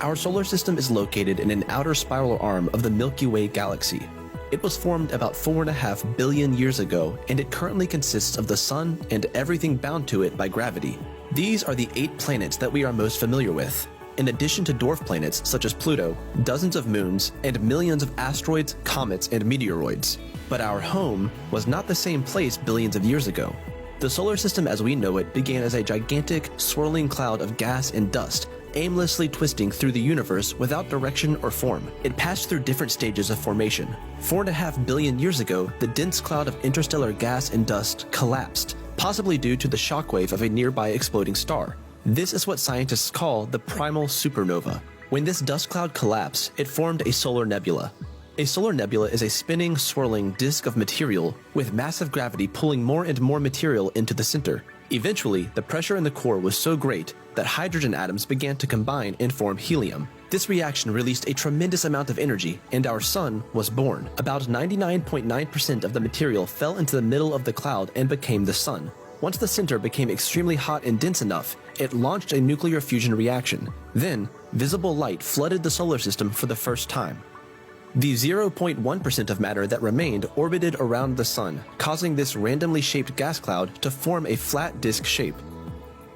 Our solar system is located in an outer spiral arm of the Milky Way galaxy. It was formed about 4.5 billion years ago, and it currently consists of the Sun and everything bound to it by gravity. These are the 8 planets that we are most familiar with. In addition to dwarf planets such as Pluto, dozens of moons, and millions of asteroids, comets, and meteoroids. But our home was not the same place billions of years ago. The solar system as we know it began as a gigantic, swirling cloud of gas and dust, aimlessly twisting through the universe without direction or form. It passed through different stages of formation. 4.5 billion years ago, the dense cloud of interstellar gas and dust collapsed, possibly due to the shockwave of a nearby exploding star. This is what scientists call the primal supernova. When this dust cloud collapsed, it formed a solar nebula. A solar nebula is a spinning, swirling disk of material with massive gravity pulling more and more material into the center. Eventually, the pressure in the core was so great that hydrogen atoms began to combine and form helium. This reaction released a tremendous amount of energy, and our sun was born. About 99.9% of the material fell into the middle of the cloud and became the sun. Once the center became extremely hot and dense enough, it launched a nuclear fusion reaction. Then, visible light flooded the solar system for the first time. The 0.1% of matter that remained orbited around the sun, causing this randomly shaped gas cloud to form a flat disk shape.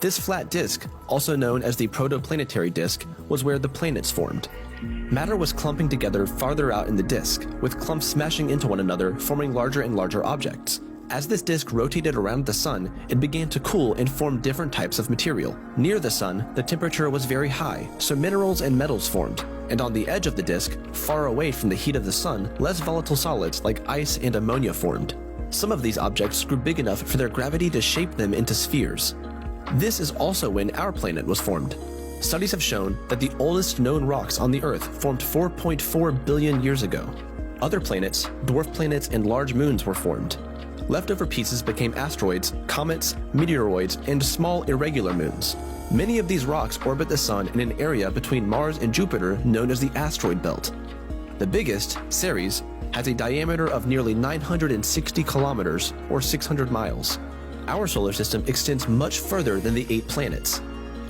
This flat disk, also known as the protoplanetary disk, was where the planets formed. Matter was clumping together farther out in the disk, with clumps smashing into one another, forming larger and larger objects. As this disk rotated around the sun, it began to cool and form different types of material. Near the sun, the temperature was very high, so minerals and metals formed. And on the edge of the disk, far away from the heat of the sun, less volatile solids like ice and ammonia formed. Some of these objects grew big enough for their gravity to shape them into spheres. This is also when our planet was formed. Studies have shown that the oldest known rocks on the Earth formed 4.4 billion years ago. Other planets, dwarf planets, and large moons were formed. Leftover pieces became asteroids, comets, meteoroids, and small irregular moons. Many of these rocks orbit the sun in an area between Mars and Jupiter known as the asteroid belt. The biggest, Ceres, has a diameter of nearly 960 kilometers or 600 miles. Our solar system extends much further than the 8 planets.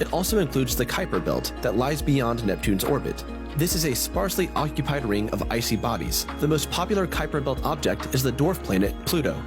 It also includes the Kuiper belt that lies beyond Neptune's orbit. This is a sparsely occupied ring of icy bodies. The most popular Kuiper belt object is the dwarf planet Pluto.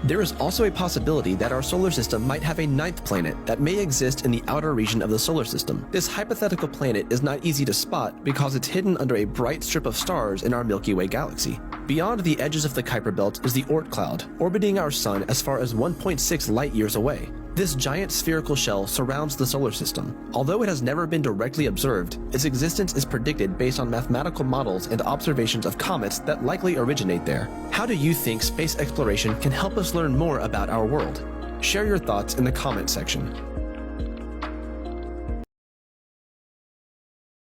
There is also a possibility that our solar system might have a 9th planet that may exist in the outer region of the solar system. This hypothetical planet is not easy to spot because it's hidden under a bright strip of stars in our Milky Way galaxy. Beyond the edges of the Kuiper belt is the Oort cloud, orbiting our sun as far as 1.6 light years away. This giant spherical shell surrounds the solar system. Although it has never been directly observed, its existence is predicted based on mathematical models and observations of comets that likely originate there. How do you think space exploration can help us learn more about our world? Share your thoughts in the comment section.